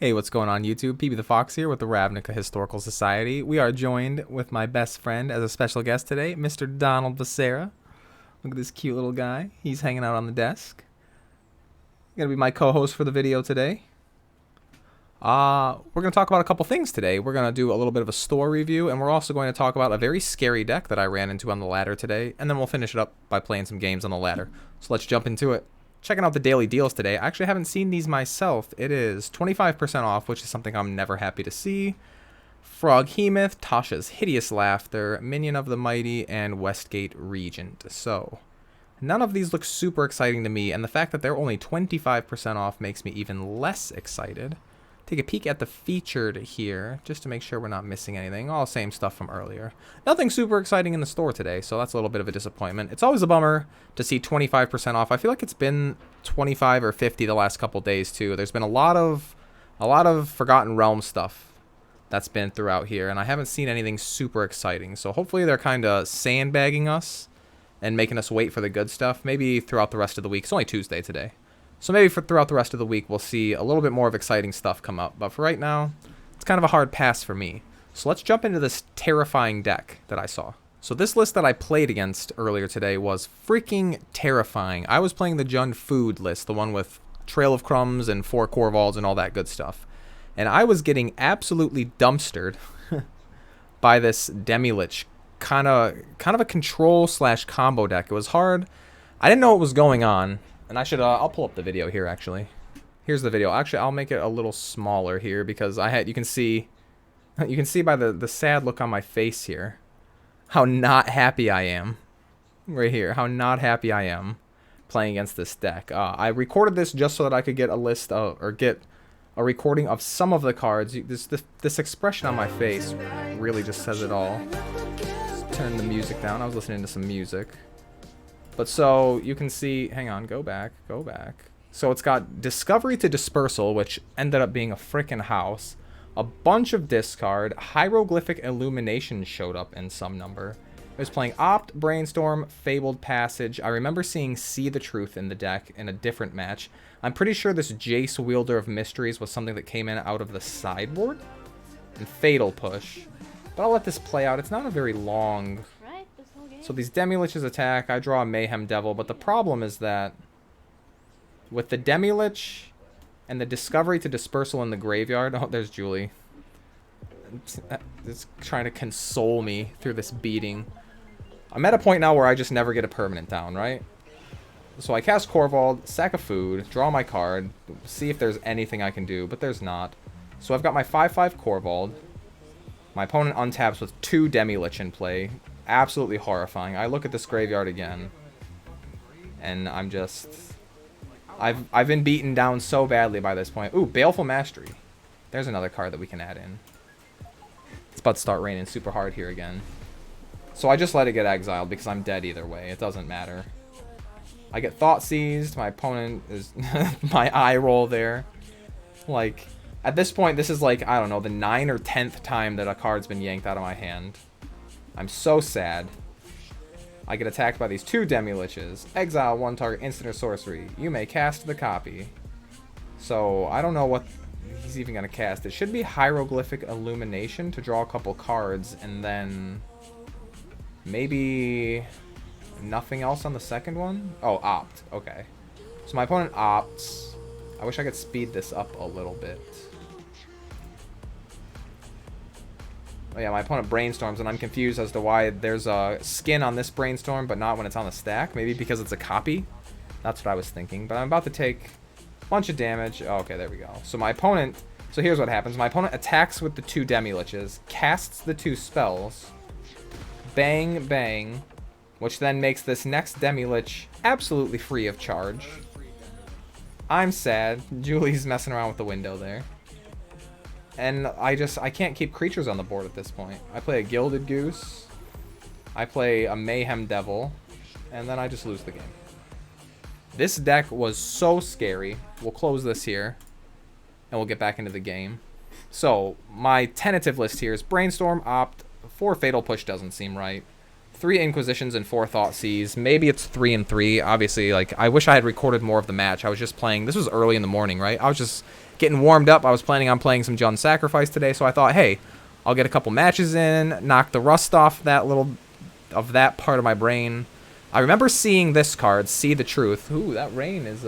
Hey, what's going on YouTube? PB the Fox here with the Ravnica Historical Society. We are joined with my best friend as a special guest today, Mr. Donald Becerra. Look at this cute little guy. He's hanging out on the desk. Gonna be my co-host for the video today. We're gonna talk about a couple things today. We're gonna do a little bit of a store review, and we're also going to talk about a very scary deck that I ran into on the ladder today, and then we'll finish it up by playing some games on the ladder. So let's jump into it. Checking out the daily deals today. I actually haven't seen these myself. It is 25% off, which is something I'm never happy to see. Froghemoth, Tasha's Hideous Laughter, Minion of the Mighty, and Westgate Regent. So, none of these look super exciting to me, and the fact that they're only 25% off makes me even less excited. Take a peek at the featured here, just to make sure we're not missing anything. All same stuff from earlier. Nothing super exciting in the store today, so that's a little bit of a disappointment. It's always a bummer to see 25% off. I feel like it's been 25 or 50 the last couple days too. There's been a lot of Forgotten Realms stuff that's been throughout here, and I haven't seen anything super exciting. So hopefully they're kind of sandbagging us and making us wait for the good stuff. Maybe throughout the rest of the week. It's only Tuesday today. So maybe throughout the rest of the week, we'll see a little bit more of exciting stuff come up. But for right now, it's kind of a hard pass for me. So let's jump into this terrifying deck that I saw. So this list that I played against earlier today was freaking terrifying. I was playing the Jund Food list, the one with Trail of Crumbs and 4 Corvalds and all that good stuff. And I was getting absolutely dumpstered by this Demilich. Kind of a control/combo deck. It was hard. I didn't know what was going on. And I should, I'll pull up the video here, actually. Here's the video. Actually, I'll make it a little smaller here because you can see by the sad look on my face here how not happy I am. Right here, how not happy I am playing against this deck. I recorded this just so that I could get a list of, or get a recording of some of the cards. This expression on my face really just says it all. Let's turn the music down. I was listening to some music. But so you can see, hang on, go back. So it's got Discovery to Dispersal, which ended up being a frickin' house. A bunch of discard. Hieroglyphic Illumination showed up in some number. It was playing Opt, Brainstorm, Fabled Passage. I remember seeing See the Truth in the deck in a different match. I'm pretty sure this Jace Wielder of Mysteries was something that came in out of the sideboard. And Fatal Push. But I'll let this play out. It's not a very long... So these Demilich's attack, I draw a Mayhem Devil, but the problem is that with the Demilich and the Discovery to Dispersal in the graveyard, oh, there's Julie. It's trying to console me through this beating. I'm at a point now where I just never get a permanent down, right? So I cast Corvald, sack a food, draw my card, see if there's anything I can do, but there's not. So I've got my 5/5 Corvald. My opponent untaps with 2 Demilich in play. Absolutely horrifying. I look at this graveyard again, and I'm just... I've been beaten down so badly by this point. Ooh, Baleful Mastery. There's another card that we can add in. It's about to start raining super hard here again. So I just let it get exiled because I'm dead either way. It doesn't matter. I get Thought Seized. My opponent is... my eye roll there. Like, at this point, this is like, I don't know, the 9th or 10th time that a card's been yanked out of my hand. I'm so sad. I get attacked by these 2 Demiliches. Exile 1 target instant or sorcery. You may cast the copy. So, I don't know what he's even going to cast. It should be Hieroglyphic Illumination to draw a couple cards, and then maybe nothing else on the second one? Oh, Opt. Okay. So my opponent opts. I wish I could speed this up a little bit. Oh yeah, my opponent brainstorms, and I'm confused as to why there's a skin on this brainstorm, but not when it's on the stack. Maybe because it's a copy? That's what I was thinking. But I'm about to take a bunch of damage. Oh, okay, there we go. So my opponent... So here's what happens. My opponent attacks with the 2 Demiliches, casts the 2 spells, bang, bang, which then makes this next Demilich absolutely free of charge. I'm sad. Julie's messing around with the window there. And I can't keep creatures on the board at this point. I play a Gilded Goose. I play a Mayhem Devil. And then I just lose the game. This deck was so scary. We'll close this here. And we'll get back into the game. So, my tentative list here is Brainstorm, Opt, 4 Fatal Push doesn't seem right. 3 Inquisitions and 4 Thoughtseize. Maybe it's 3 and 3. Obviously, like, I wish I had recorded more of the match. I was just playing. This was early in the morning, right? I was just getting warmed up. I was planning on playing some Jund Sacrifice today, so I thought, hey, I'll get a couple matches in, knock the rust off that part of my brain. I remember seeing this card, See the Truth. Ooh, that rain is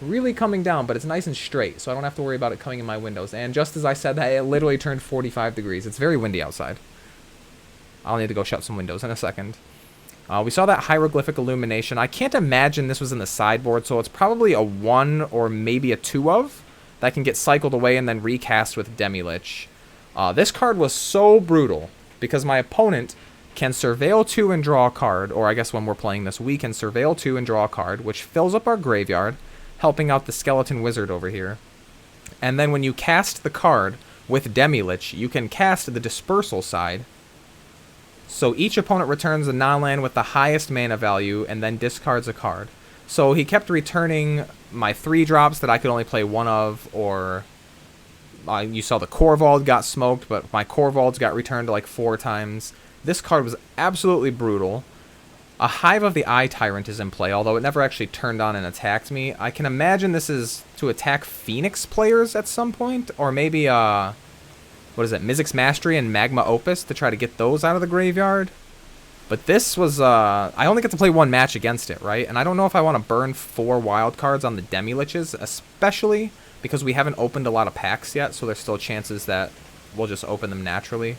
really coming down, but it's nice and straight, so I don't have to worry about it coming in my windows. And just as I said that, it literally turned 45 degrees. It's very windy outside. I'll need to go shut some windows in a second. We saw that hieroglyphic illumination. I can't imagine this was in the sideboard, so it's probably a 1 or maybe a 2 of that can get cycled away and then recast with Demilich. This card was so brutal because my opponent can Surveil 2 and draw a card, or I guess when we're playing this, we can Surveil 2 and draw a card, which fills up our graveyard, helping out the skeleton wizard over here. And then when you cast the card with Demilich, you can cast the dispersal side. So each opponent returns a non-land with the highest mana value and then discards a card. So he kept returning my 3-drops that I could only play 1 of, or you saw the Corvold got smoked, but my Corvolds got returned like 4 times. This card was absolutely brutal. A Hive of the Eye Tyrant is in play, although it never actually turned on and attacked me. I can imagine this is to attack Phoenix players at some point, or maybe what is it, Mizzix Mastery and Magma Opus to try to get those out of the graveyard. But this was, I only get to play 1 match against it, right? And I don't know if I want to burn 4 wild cards on the Demiliches, especially because we haven't opened a lot of packs yet, so there's still chances that we'll just open them naturally.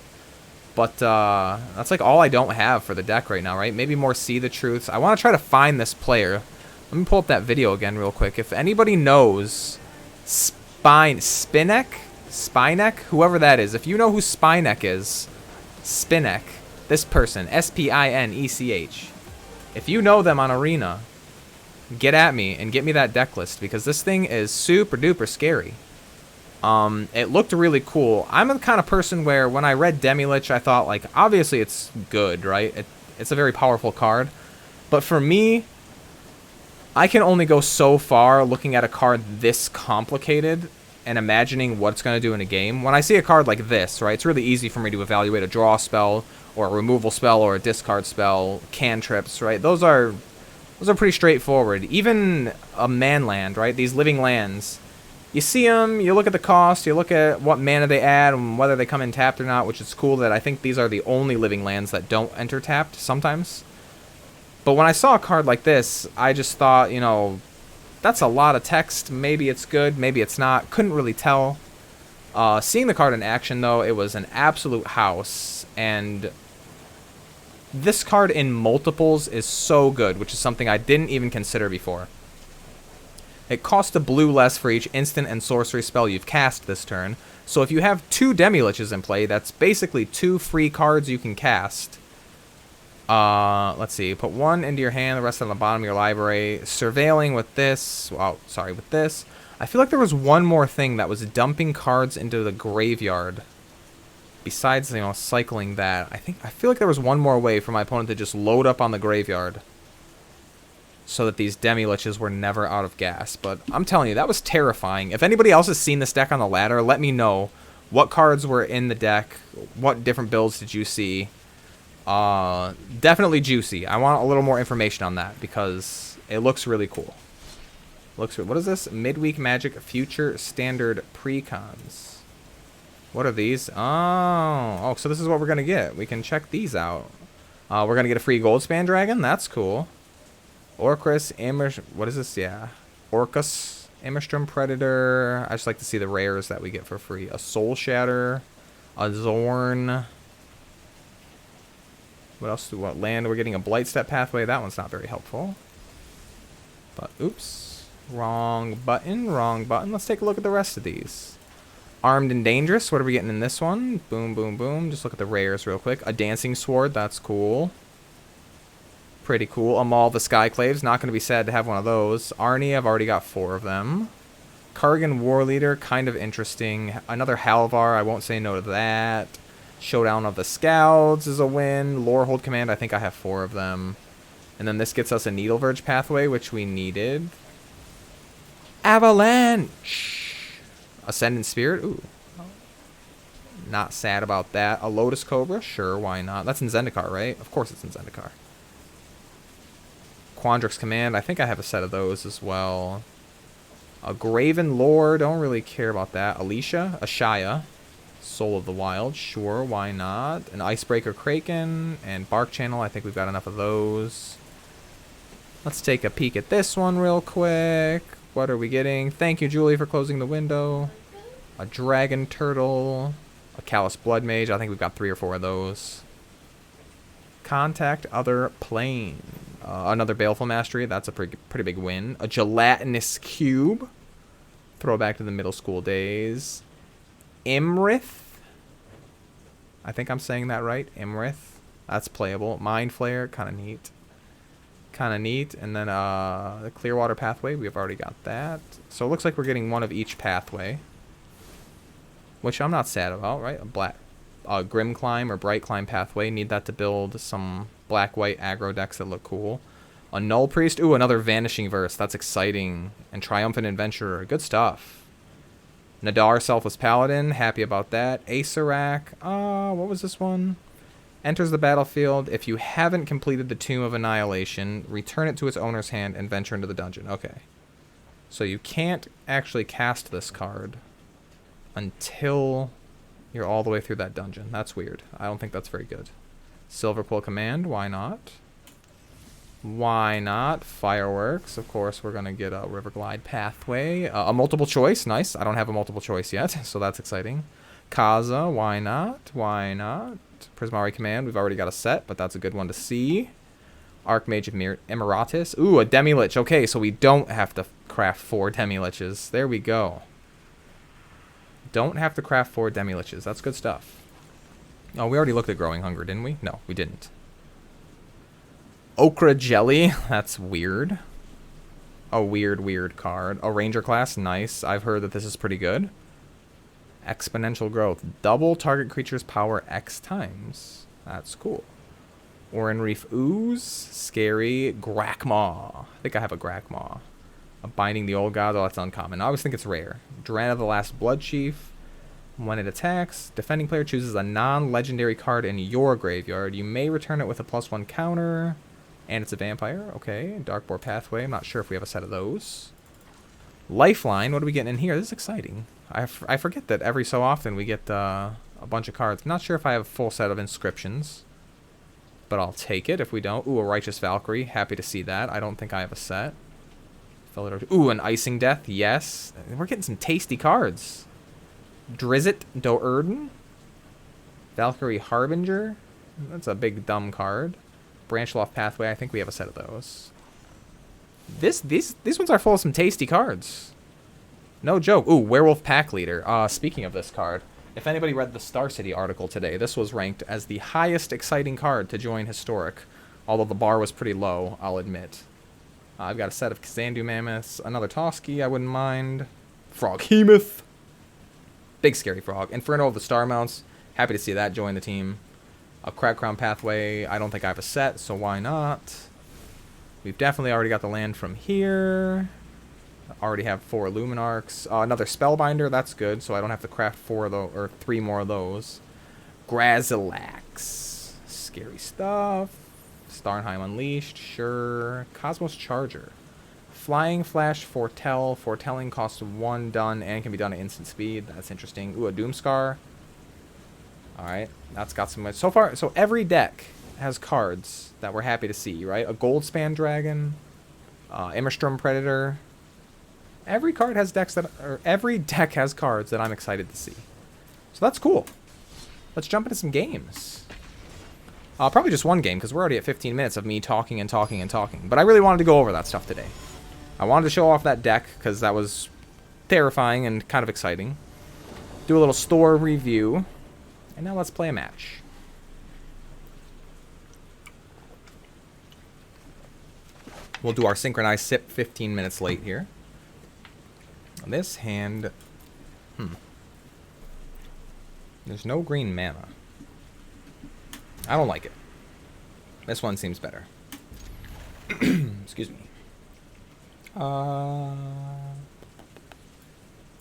But that's like all I don't have for the deck right now, right? Maybe more See the Truths. I want to try to find this player. Let me pull up that video again real quick. If anybody knows Spinneck, whoever that is, if you know who Spinneck is, Spinneck, this person, Spinech, if you know them on Arena, get at me and get me that deck list, because this thing is super duper scary. It looked really cool. I'm the kind of person where when I read Demilich, I thought, like, obviously it's good, right? It's a very powerful card. But for me, I can only go so far looking at a card this complicated and imagining what it's going to do in a game. When I see a card like this, right, it's really easy for me to evaluate a draw spell or a removal spell or a discard spell, cantrips, right? Those are pretty straightforward. Even a manland, right? These living lands. You see them, you look at the cost, you look at what mana they add and whether they come in tapped or not, which is cool that I think these are the only living lands that don't enter tapped sometimes. But when I saw a card like this, I just thought, you know, that's a lot of text. Maybe it's good, maybe it's not. Couldn't really tell. Seeing the card in action, though, it was an absolute house. And this card in multiples is so good, which is something I didn't even consider before. It costs a blue less for each instant and sorcery spell you've cast this turn. So if you have 2 Demiliches in play, that's basically 2 free cards you can cast. Let's see. Put 1 into your hand, the rest on the bottom of your library. Surveilling with this. Well, sorry, with this. I feel like there was one more thing that was dumping cards into the graveyard. Besides, you know, cycling that. I feel like there was one more way for my opponent to just load up on the graveyard, so that these Demiliches were never out of gas. But I'm telling you, that was terrifying. If anybody else has seen this deck on the ladder, let me know what cards were in the deck. What different builds did you see? Definitely juicy. I want a little more information on that because it looks really cool. What is this? Midweek Magic Future Standard Precons. What are these? Oh, so this is what we're going to get. We can check these out. We're going to get a free Goldspan Dragon. That's cool. Orcus, what is this? Yeah. Orcus, Immerstrom Predator. I just like to see the rares that we get for free. A Soul Shatter, a Zorn. What else do we want? Land, we're getting a Blightstep Pathway. That one's not very helpful. But, oops. Wrong button, wrong button. Let's take a look at the rest of these. Armed and Dangerous. What are we getting in this one? Boom, boom, boom. Just look at the rares real quick. A Dancing Sword. That's cool. Pretty cool. Amal the Skyclaves. Not going to be sad to have one of those. Arnie, I've already got 4 of them. Kargan Warleader, kind of interesting. Another Halvar, I won't say no to that. Showdown of the Scouts is a win. Lorehold Command, I think I have 4 of them. And then this gets us a Needleverge Pathway, which we needed. Avalanche! Ascendant Spirit, ooh. Not sad about that. A Lotus Cobra, sure, why not? That's in Zendikar, right? Of course it's in Zendikar. Quandrix Command, I think I have a set of those as well. A Graven Lore, don't really care about that. Alicia, Ashaya, Soul of the Wild, sure, why not? An Icebreaker Kraken, and Bark Channel, I think we've got enough of those. Let's take a peek at this one real quick. What are we getting? Thank you, Julie, for closing the window. A Dragon Turtle, a Callous Blood Mage, I think we've got 3 or 4 of those. Contact Other Plane. Another Baleful Mastery, that's a pretty big win. A Gelatinous Cube. Throwback to the middle school days. Imrith. I think I'm saying that right. Imrith. That's playable. Mind Flayer, kind of neat. Kind of neat. And then the Clearwater Pathway, we've already got that. So it looks like we're getting one of each pathway. Which I'm not sad about, right? A Grim Climb or Bright Climb pathway. Need that to build some black-white aggro decks that look cool. A Null Priest. Ooh, another Vanishing Verse. That's exciting. And Triumphant Adventurer. Good stuff. Nadar, Selfless Paladin. Happy about that. Acerak. What was this one? Enters the battlefield. If you haven't completed the Tomb of Annihilation, return it to its owner's hand and venture into the dungeon. Okay. So you can't actually cast this card until you're all the way through that dungeon. That's weird. I don't think that's very good. Silver Quill Command, why not? Why not? Fireworks, of course, we're going to get a Riverglide Pathway. A multiple choice, nice. I don't have a multiple choice yet, so that's exciting. Kaza, why not? Why not? Prismari Command, we've already got a set, but that's a good one to see. Archmage of Emiratis. Ooh, a Demilich. Okay, so we don't have to craft 4 Demiliches. There we go. Don't have to craft 4 Demiliches. That's good stuff. Oh, we already looked at Growing Hunger, didn't we? No, we didn't. Okra Jelly. That's weird. A weird card. A Ranger class. Nice. I've heard that this is pretty good. Exponential Growth. Double target creature's power X times. That's cool. Orin Reef Ooze. Scary. Grakmaw. I think I have a Grakmaw. A Binding the Old Gods. Oh, that's uncommon. I always think it's rare. Duran of the Last Blood Chief. When it attacks, defending player chooses a non-legendary card in your graveyard. You may return it with a +1 counter. And it's a vampire. Okay. Darkboar Pathway. I'm not sure if we have a set of those. Lifeline. What are we getting in here? This is exciting. I forget that every so often we get a bunch of cards. I'm not sure if I have a full set of inscriptions. But I'll take it if we don't. Ooh, a Righteous Valkyrie. Happy to see that. I don't think I have a set. Ooh, an Icing Death. Yes. We're getting some tasty cards. Drizzt Do'Urden. Valkyrie Harbinger. That's a big dumb card. Branchloft Pathway. I think we have a set of those. These ones are full of some tasty cards. No joke. Ooh, Werewolf Pack Leader. Speaking of this card, if anybody read the Star City article today, this was ranked as the highest exciting card to join Historic. Although the bar was pretty low, I'll admit. I've got a set of Kazandu Mammoths. Another Toski, I wouldn't mind. Froghemoth. Big scary frog. Inferno of the Star Mounts. Happy to see that join the team. A Crag Crown Pathway. I don't think I have a set, so why not? We've definitely already got the land from here. Already have 4 Luminarchs. Another Spellbinder. That's good, so I don't have to craft 4 of those, or 3 more of those. Grazilax. Scary stuff. Starnheim Unleashed. Sure. Cosmos Charger. Flying Flash Foretell. Foretelling costs 1 done and can be done at instant speed. That's interesting. Ooh, a Doomscar. Alright. That's got some... So far, so every deck has cards that we're happy to see, right? A Goldspan Dragon. Immerstrom Predator. Every card has decks that... Or every deck has cards that I'm excited to see. So that's cool. Let's jump into some games. Probably just one game, because we're already at 15 minutes of me talking and talking and talking. But I really wanted to go over that stuff today. I wanted to show off that deck, because that was terrifying and kind of exciting. Do a little store review. And now let's play a match. We'll do our synchronized sip 15 minutes late here. This hand... There's no green mana. I don't like it. This one seems better. Excuse me.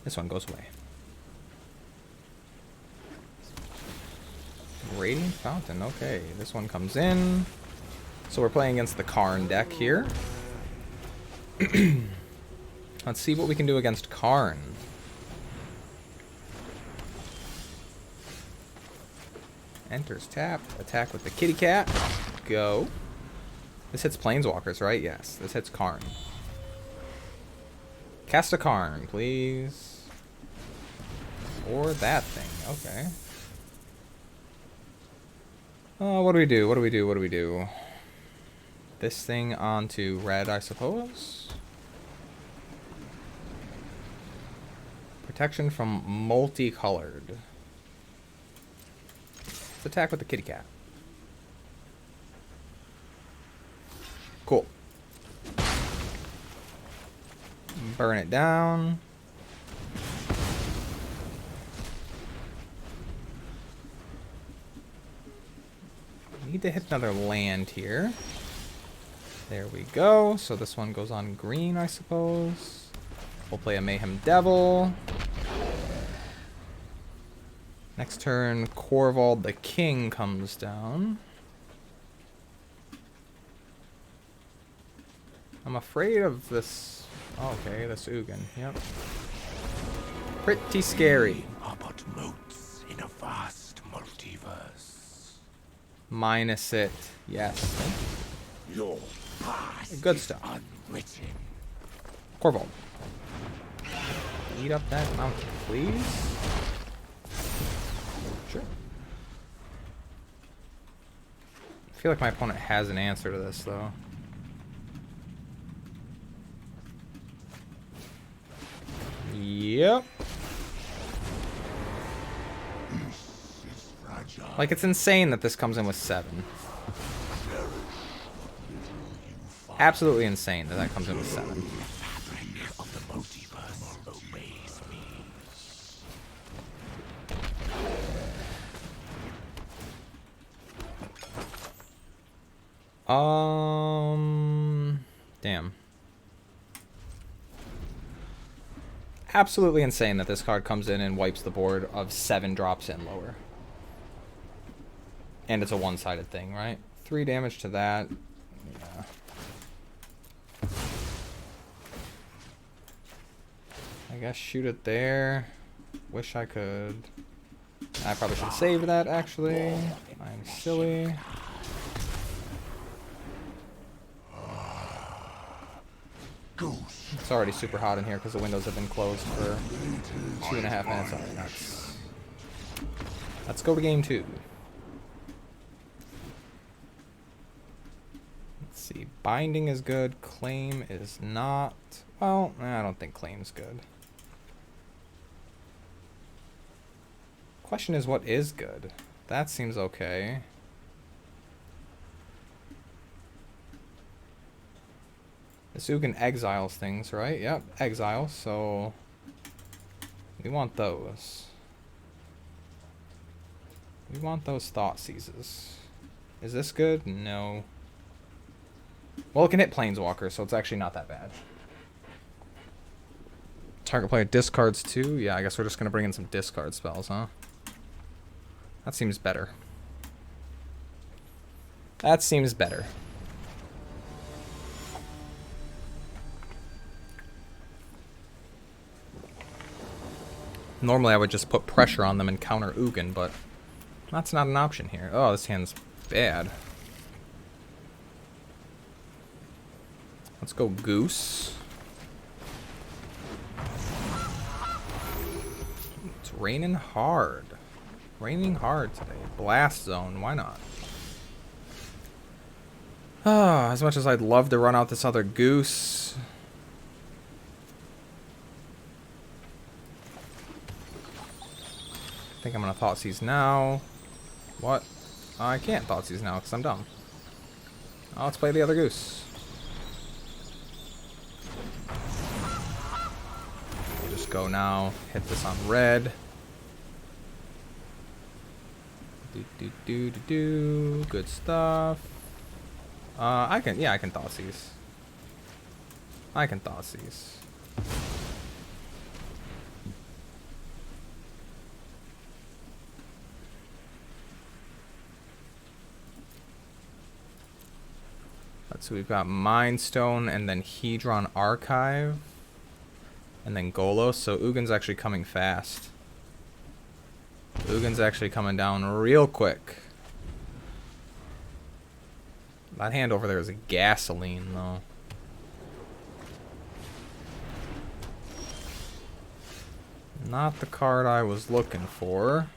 This one goes away. Radiant Fountain, okay. This one comes in. So we're playing against the Karn deck here. Let's see what we can do against Karn. Enters tapped. Attack with the kitty cat. Go. This hits Planeswalkers, right? Yes. This hits Karn. Cast a Karn, please. Or that thing. Okay. What do we do? What do we do? What do we do? This thing onto red, I suppose. Protection from multicolored. Let's attack with the kitty cat. Cool. Burn it down. Need to hit another land here. There we go. So this one goes on green, I suppose. We'll play a Mayhem Devil. Next turn, Corvald the King comes down. I'm afraid of this. Okay, this Ugin. Yep. Pretty scary. Are but motes in a vast multiverse. Minus it. Yes. Your past Good is stuff. unwritten. Corvald. Eat up that mountain, please. Sure. I feel like my opponent has an answer to this, though. Yep. Like, it's insane that this comes in with 7. Absolutely insane that that comes in with 7. Damn. Absolutely insane that this card comes in and wipes the board of 7 drops and lower. And it's a one-sided thing, right? 3 damage to that. Yeah. I guess shoot it there. Wish I could. I probably should save that, actually. I'm silly. It's already super hot in here because the windows have been closed for 2.5 minutes. Alright, let's go to game 2. Let's see. Binding is good. Claim is not. Well, I don't think claim's good. Question is, what is good? That seems okay. This Ugin exiles things, right? Yep, exiles, so we want those. We want those Thought Seizes. Is this good? No. Well, it can hit Planeswalker, so it's actually not that bad. Target player discards too? Yeah, I guess we're just going to bring in some discard spells, huh? That seems better. That seems better. Normally I would just put pressure on them and counter Ugin, but that's not an option here. Oh, this hand's bad. Let's go Goose. It's raining hard. Raining hard today. Blast Zone, why not? Ah, as much as I'd love to run out this other Goose. I think I'm gonna Thoughtseize now. What? I can't Thoughtseize now because I'm dumb. Oh, let's play the other Goose. We'll just go now. Hit this on red. Do. Good stuff. I can Thoughtseize. I can Thoughtseize. So we've got Mind Stone and then Hedron Archive. And then Golos. So Ugin's actually coming fast. Ugin's actually coming down real quick. That hand over there is a gasoline, though. Not the card I was looking for.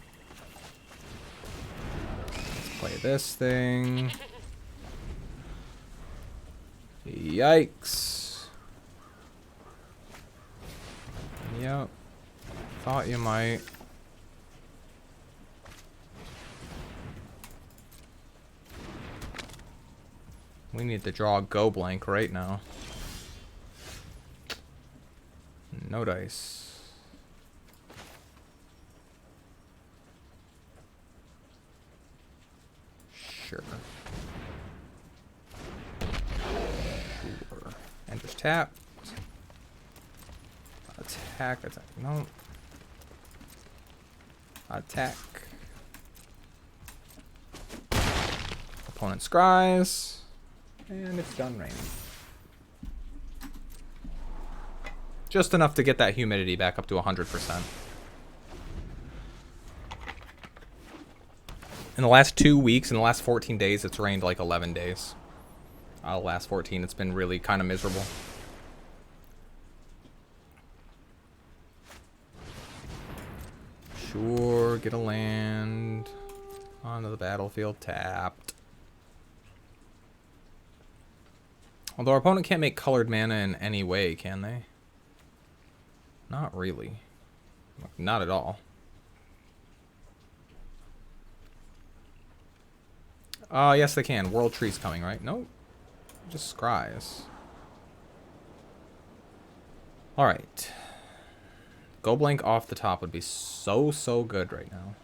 Let's play this thing. Yikes. Yep. Thought you might. We need to draw a go blank right now. No dice. Sure. Sure. And just tap. Attack, attack. No. Attack. Opponent scries. And it's done raining. Just enough to get that humidity back up to 100%. In the last 2 weeks, in the last 14 days, it's rained like 11 days. The last 14, it's been really kind of miserable. Sure, get a land onto the battlefield tapped. Although our opponent can't make colored mana in any way, can they? Not really. Not at all. Yes they can. World Tree's coming, right? Nope. Just scries. Alright. Go blank off the top would be so good right now.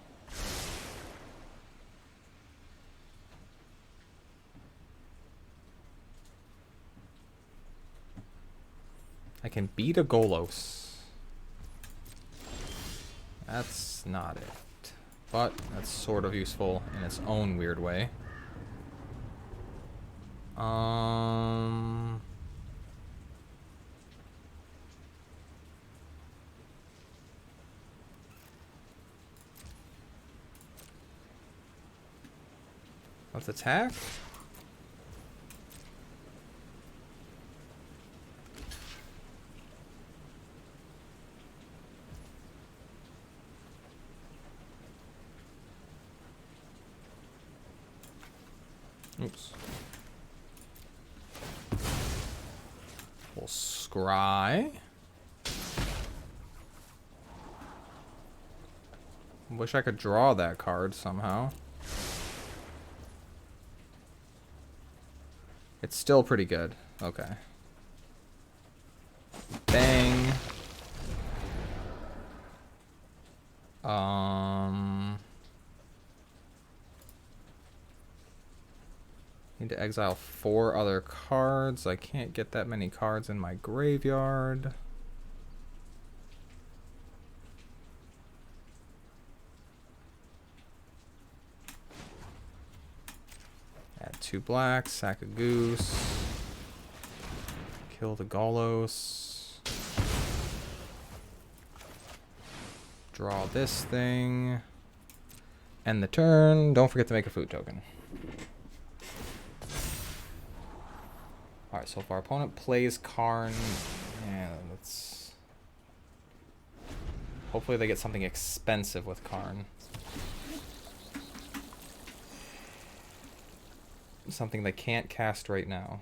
I can beat a Golos. That's not it. But that's sort of useful in its own weird way. Let's attack. Oops. We'll scry. Wish I could draw that card somehow. It's still pretty good. Okay. Bang. Need to exile 4 other cards. I can't get that many cards in my graveyard. Add 2 blacks, sack a goose. Kill the Golos. Draw this thing. End the turn. Don't forget to make a food token. Alright, so if our opponent plays Karn, yeah, let's... Hopefully they get something expensive with Karn. Something they can't cast right now.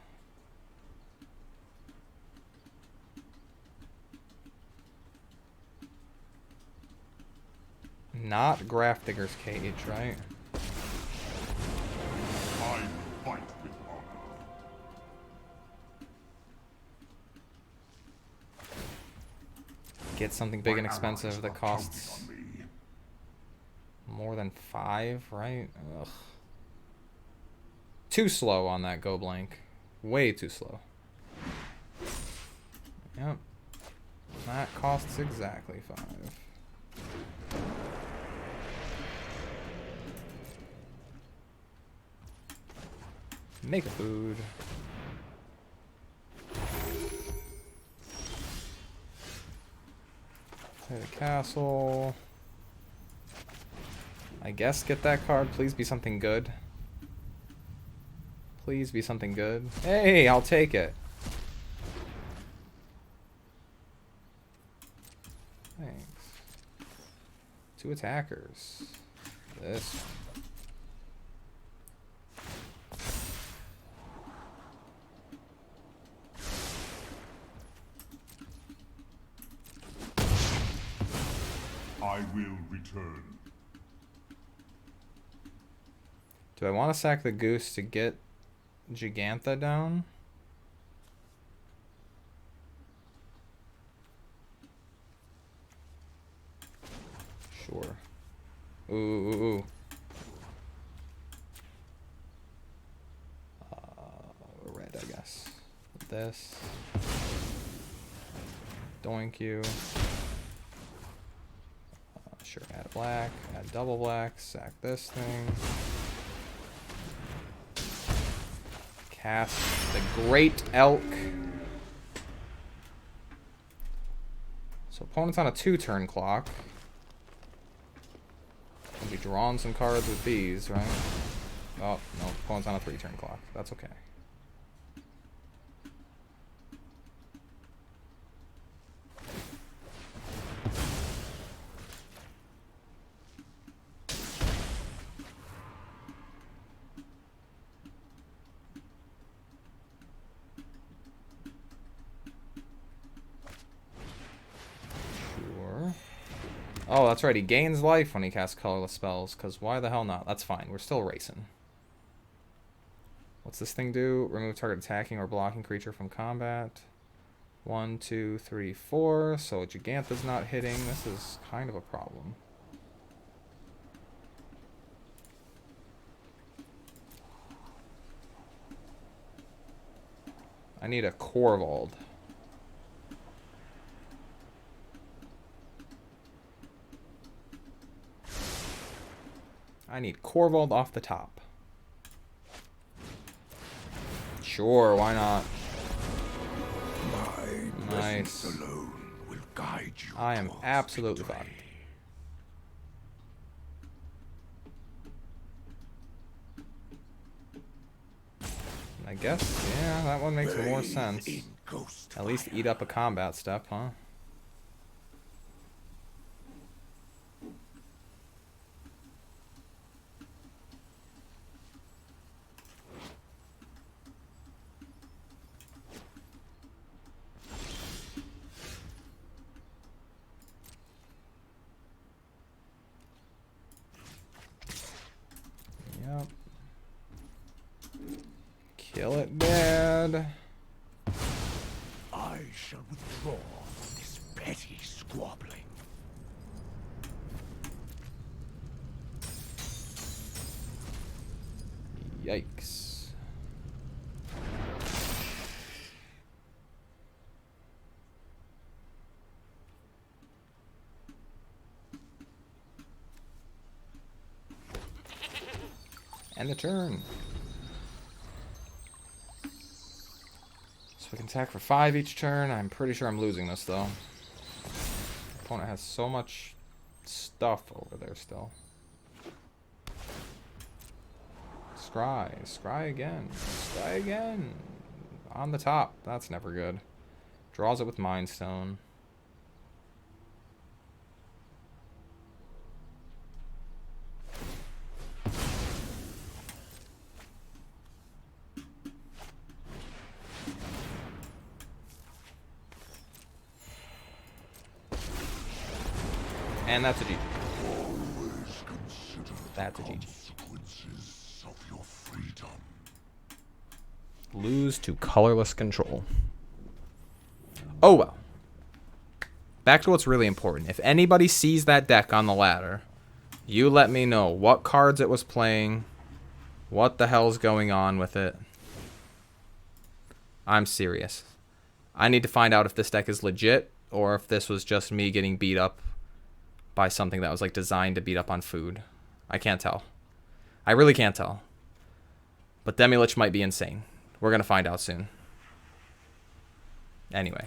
Not Grafdigger's Cage, right? I fight with honor. Get something big and expensive that costs more than 5, right? Ugh. Too slow on that go blank. Way too slow. Yep. That costs exactly 5. Make a food. Castle. I guess get that card. Please be something good. Please be something good. Hey, I'll take it. Thanks. 2 attackers. This. I will return. Do I want to sack the goose to get Gigantha down? Sure. Ooh, ooh, ooh. Red, I guess. With this. Doink you. Sure, add black, add double black, sack this thing. Cast the Great Elk. So opponent's on a 2-turn clock. I'll be drawing some cards with these, right? Oh, no, opponent's on a 3-turn clock. That's okay. Oh, that's right. He gains life when he casts colorless spells, because why the hell not? That's fine. We're still racing. What's this thing do? Remove target attacking or blocking creature from combat. 1, 2, 3, 4. So Gigantha's not hitting. This is kind of a problem. I need a Corvold. I need Corvold off the top. Sure, why not? My Nice. alone will guide you. I am towards absolutely victory. fine. I guess, yeah, that one makes more Bathe sense. in ghost At least fire. eat up a combat step, huh? Yep. Kill it dead. I shall withdraw from this petty squabbling. Yikes. And the turn. So we can attack for 5 each turn. I'm pretty sure I'm losing this though. Opponent has so much stuff over there still. Scry. Scry again. Scry again. On the top. That's never good. Draws it with Mind Stone. And that's a GG. Always consider That's a the GG. consequences of your freedom. Lose to colorless control. Oh well. Back to what's really important. If anybody sees that deck on the ladder, you let me know what cards it was playing, what the hell's going on with it. I'm serious. I need to find out if this deck is legit or if this was just me getting beat up by something that was like designed to beat up on food. I can't tell. I really can't tell. But Demilich might be insane. We're going to find out soon. Anyway.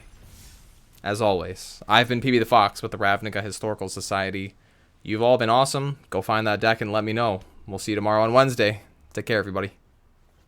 as always, I've been PB the Fox with the Ravnica Historical Society. You've all been awesome. Go find that deck and let me know. We'll see you tomorrow on Wednesday. Take care, everybody.